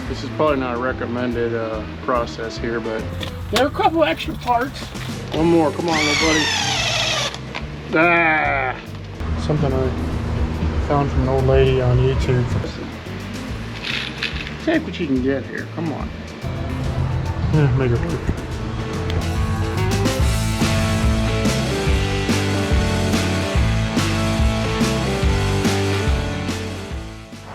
This is probably not a recommended process here, but there are a couple extra parts. One more, come on, little buddy. Ah, something I found from an old lady on YouTube. Take what you can get here, come on. Yeah, make it work.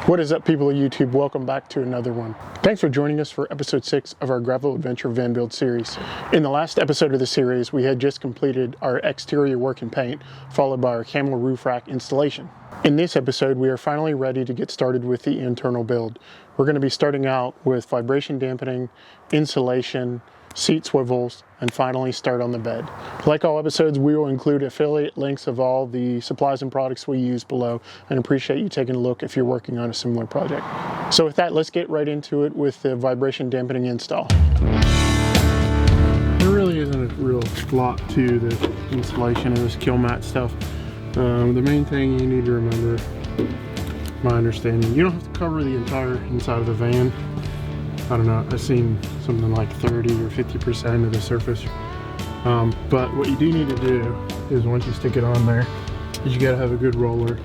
What is up, people of YouTube? Welcome back to another one. Thanks for joining us for episode 6 of our Gravel Adventure Van Build series. In the last episode of the series, we had just completed our exterior work and paint, followed by our camel roof rack installation. In this episode, we are finally ready to get started with the internal build. We're going to be starting out with vibration dampening, insulation, seat swivels, and finally start on the bed. Like all episodes, we will include affiliate links of all the supplies and products we use below, and appreciate you taking a look if you're working on a similar project. So with that, let's get right into it with the vibration dampening install. There really isn't a real lot to the installation of this kill mat stuff. The main thing you need to remember, my understanding, you don't have to cover the entire inside of the van. I don't know, I've seen something like 30 or 50% of the surface. But what you do need to do is, once you stick it on there, is you gotta have a good roller,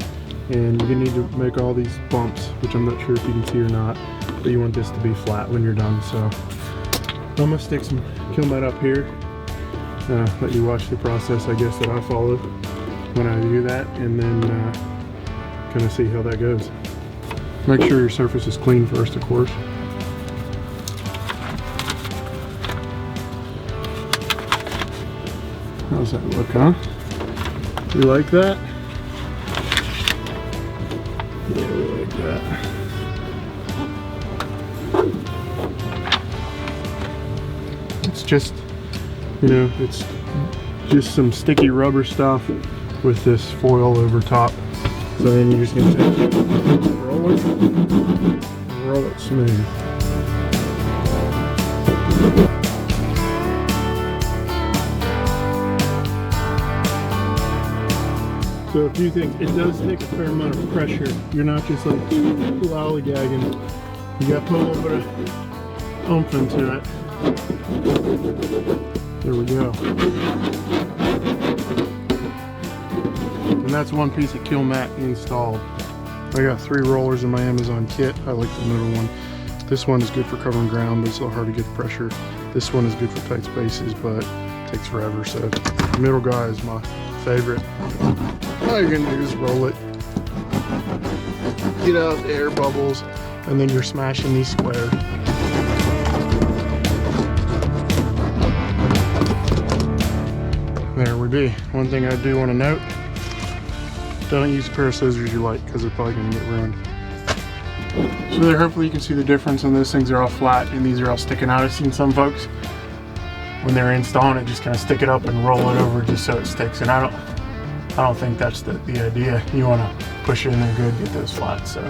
and you're gonna need to make all these bumps, which I'm not sure if you can see or not, but you want this to be flat when you're done. So I'm gonna stick some kill mat up here, let you watch the process, I guess, that I follow when I do that, and then kind of see how that goes. Make sure your surface is clean first, of course. How's that look, huh? You like that? Yeah, we like that. It's just, you know, it's just some sticky rubber stuff with this foil over top. So then you're just gonna take it, roll it, and roll it smooth. So a few things, it does take a fair amount of pressure. You're not just like lollygagging. You got to put a little bit of oomph into it. There we go. And that's one piece of kill mat installed. I got 3 rollers in my Amazon kit. I like the middle one. This one is good for covering ground, but it's a little hard to get the pressure. This one is good for tight spaces, but it takes forever. So the middle guy is my favorite. All you're gonna do is roll it, get out the air bubbles, and then you're smashing these square. There we be. One thing I do want to note, don't use a pair of scissors you like, because they're probably gonna get ruined. So there, hopefully you can see the difference, and those things are all flat and these are all sticking out. I've seen some folks, when they're installing it, just kind of stick it up and roll it over just so it sticks, and I don't think that's the idea. You want to push it in there good, get those flat. So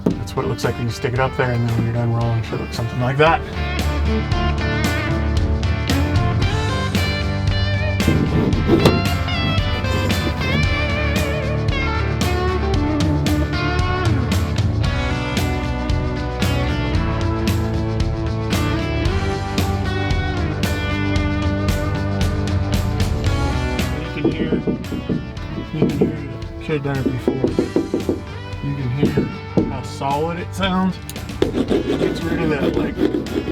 that's what it looks like when you stick it up there, and then when you're done rolling, it should look something like that. Should have done it before. You can hear how solid it sounds. It gets rid of that like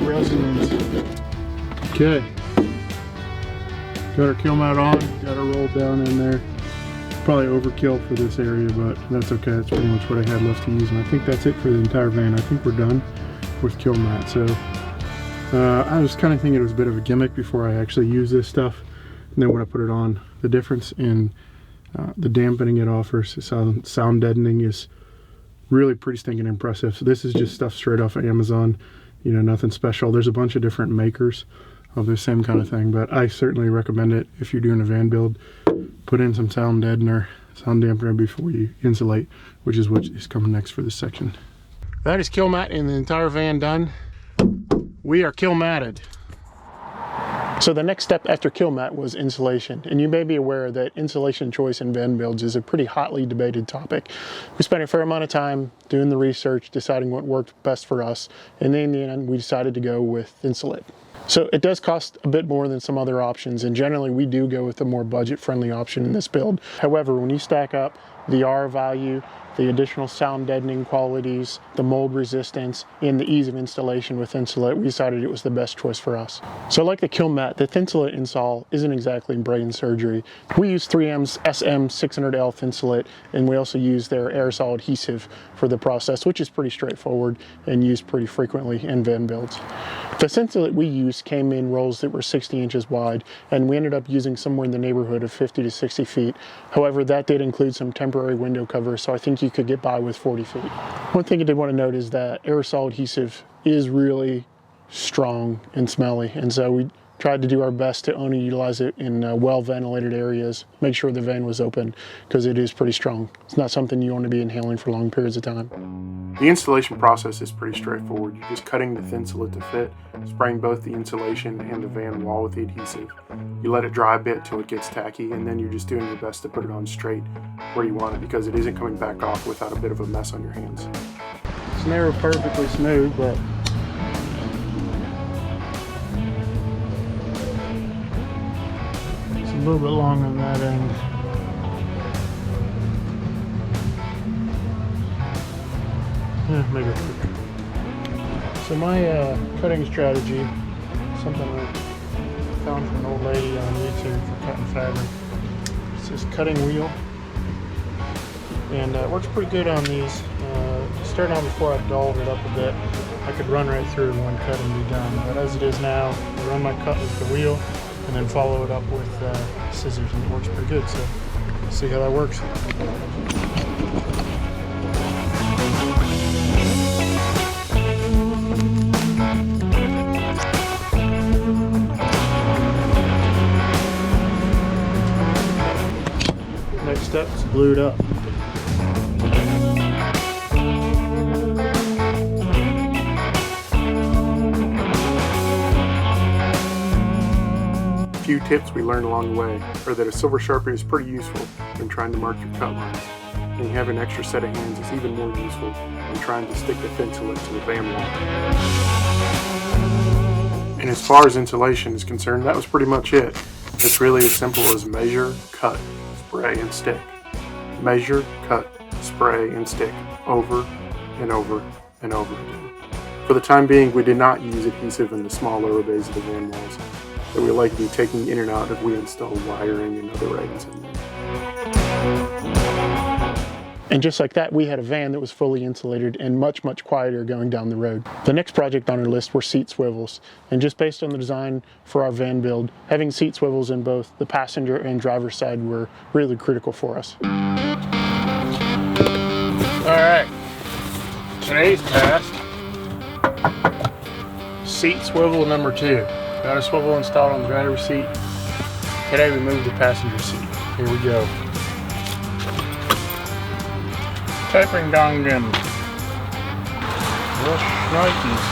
resonance. Okay. Got our kill mat on, got our roll down in there. Probably overkill for this area, but that's okay. That's pretty much what I had left to use, and I think that's it for the entire van. I think we're done with kill mat. So I was kind of thinking it was a bit of a gimmick before I actually use this stuff, and then when I put it on, the difference in the dampening it offers, sound deadening, is really pretty stinking impressive. So this is just stuff straight off of Amazon, you know, nothing special. There's a bunch of different makers of the same kind of thing, but I certainly recommend it if you're doing a van build. Put in some sound dampener before you insulate, which is what is coming next for this section. That is kill mat and the entire van done. We are kill matted. So the next step after kill mat was insulation, and you may be aware that insulation choice in van builds is a pretty hotly debated topic. We spent a fair amount of time doing the research, deciding what worked best for us, and in the end we decided to go with Insulate. So it does cost a bit more than some other options, and generally we do go with a more budget-friendly option in this build. However, when you stack up the R value, the additional sound deadening qualities, the mold resistance, and the ease of installation with Insulate, we decided it was the best choice for us. So like the kill mat, the Thinsulate install isn't exactly brain surgery. We use 3M's SM600L Thinsulate, and we also use their aerosol adhesive for the process, which is pretty straightforward and used pretty frequently in van builds. The Thinsulate we used came in rolls that were 60 inches wide, and we ended up using somewhere in the neighborhood of 50 to 60 feet. However, that did include some temporary window cover, so I think you could get by with 40 feet. One thing I did want to note is that aerosol adhesive is really strong and smelly, and so we tried to do our best to only utilize it in well-ventilated areas, make sure the van was open, because it is pretty strong. It's not something you want to be inhaling for long periods of time. The installation process is pretty straightforward. You're just cutting the Thinsulate to fit, spraying both the insulation and the van wall with the adhesive. You let it dry a bit till it gets tacky, and then you're just doing your best to put it on straight where you want it, because it isn't coming back off without a bit of a mess on your hands. It's never perfectly smooth, but it's a little bit long on that end. Maybe. So my cutting strategy, something I found from an old lady on YouTube for cutting fabric. It's this cutting wheel, and it works pretty good on these. Starting on before I dulled it up a bit, I could run right through in one cut and be done. But as it is now, I run my cut with the wheel and then follow it up with scissors, and it works pretty good. So let's see how that works. Next step is glue it up. A few tips we learned along the way are that a silver sharpie is pretty useful when trying to mark your cut lines, and you have an extra set of hands is even more useful when trying to stick the Thinsulate to the van wall. And as far as insulation is concerned, that was pretty much it. It's really as simple as measure, cut, spray, and stick. Measure, cut, spray, and stick over and over and over again. For the time being, we did not use adhesive in the small lower bays of the van walls that we like to be taking in and out if we install wiring and other items in there. And just like that, we had a van that was fully insulated and much, much quieter going down the road. The next project on our list were seat swivels. And just based on the design for our van build, having seat swivels in both the passenger and driver's side were really critical for us. All right, today's task, seat swivel number 2. Got a swivel installed on the driver's seat. Today we moved the passenger seat. Here we go. Tapering down them. Real shnikes.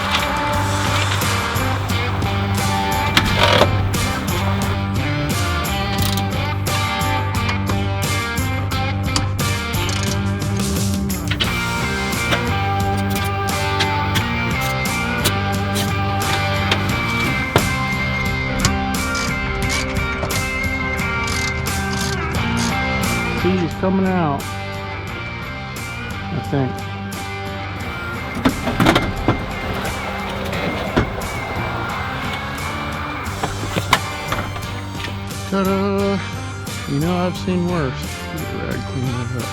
He's coming out, I think. Ta-da! You know, I've seen worse. Get a rag, clean that up.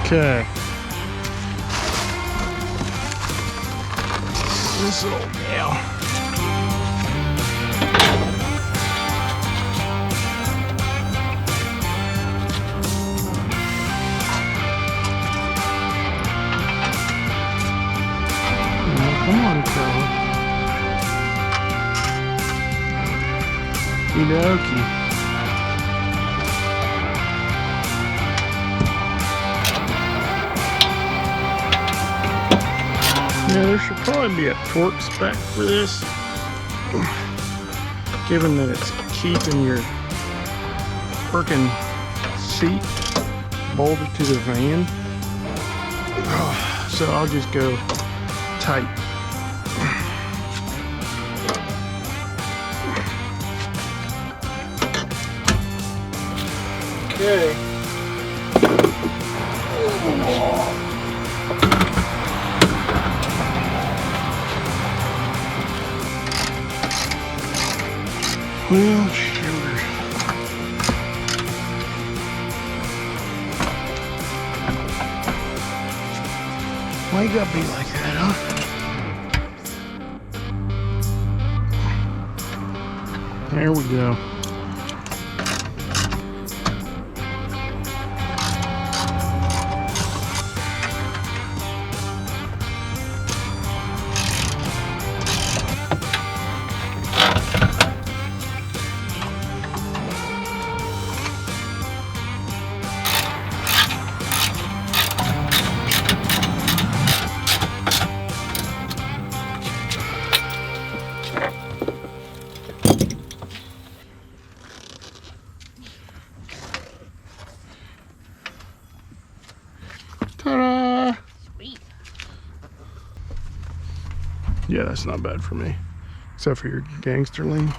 Okay. This old gal. Come on, fella. Okie-dokie. Yeah, there should probably be a torque spec for this. given that it's keeping your freaking seat bolted to the van. So I'll just go tight. Okay. Well, sugar. Why you gotta be like that, huh? There we go. Ta-da! Sweet. Yeah, that's not bad for me. Except for your gangster lean.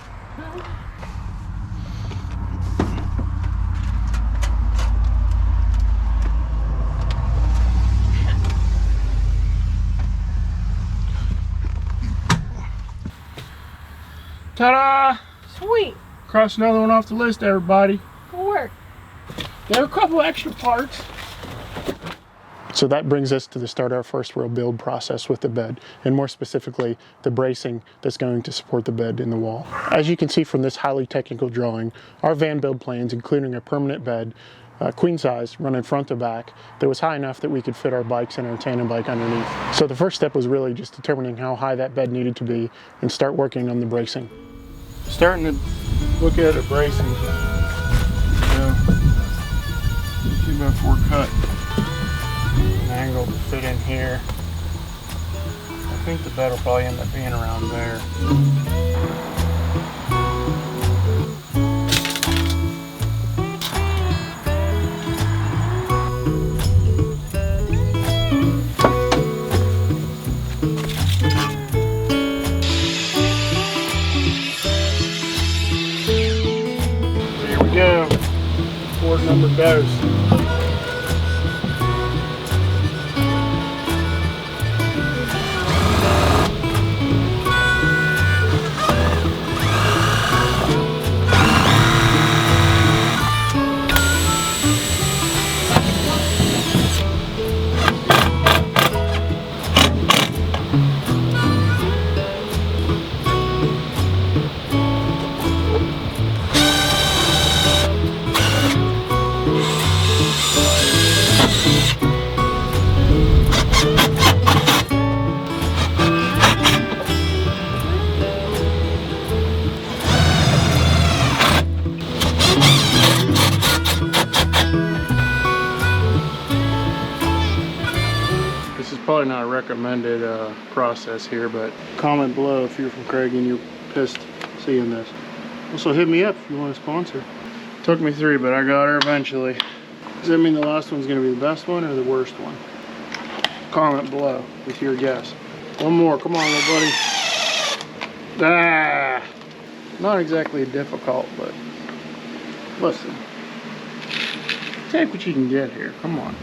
Ta-da! Sweet. Cross another one off the list, everybody. Good work. There are a couple extra parts. So that brings us to the start of our first real build process with the bed, and more specifically, the bracing that's going to support the bed in the wall. As you can see from this highly technical drawing, our van build plans, including a permanent bed, queen size, running front to back, that was high enough that we could fit our bikes and our tandem bike underneath. So the first step was really just determining how high that bed needed to be and start working on the bracing. Starting to look at a bracing. So, 2x4 cut. Angle to fit in here. I think the bed will probably end up being around there. So here we go. Board number goes. Probably not a recommended process here, but comment below if you're from Craig and you're pissed seeing this. Also hit me up if you want to sponsor. Took me 3, but I got her eventually. Does that mean the last one's going to be the best one or the worst one? Comment below with your guess. One more, come on little buddy. Ah, not exactly difficult, but listen. Take what you can get here, come on.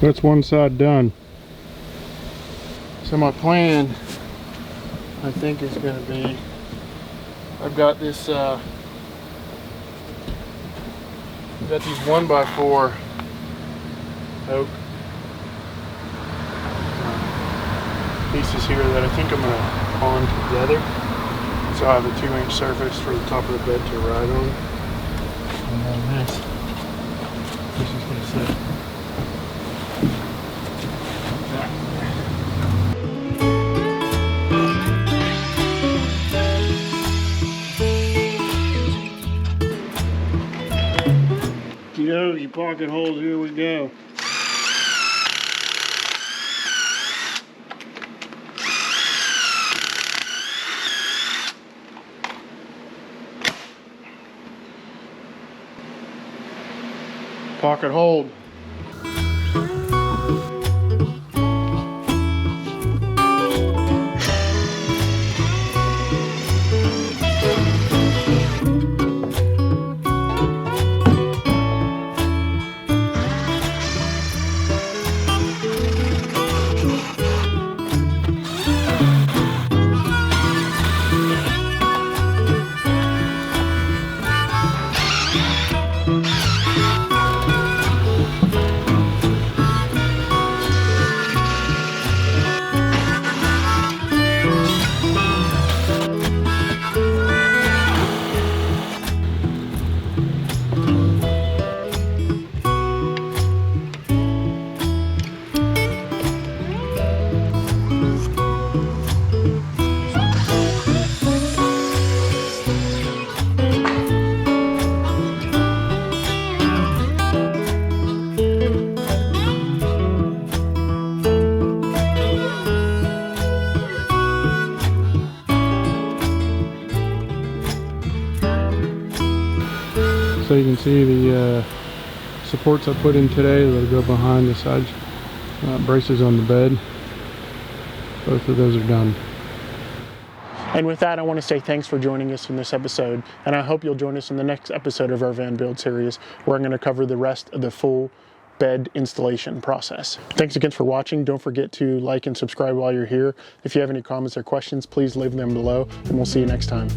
That's one side done. So my plan, I think, is going to be, I've got this, got these 1x4 oak pieces here that I think I'm going to bond together. So I have a 2-inch surface for the top of the bed to ride on. And then this is going to sit. Your pocket holes, here we go. Pocket hold. So you can see the supports I put in today that go behind the side braces on the bed. Both of those are done. And with that, I want to say thanks for joining us in this episode, and I hope you'll join us in the next episode of our van build series, where I'm going to cover the rest of the full bed installation process. Thanks again for watching. Don't forget to like and subscribe while you're here. If you have any comments or questions, please leave them below, and we'll see you next time.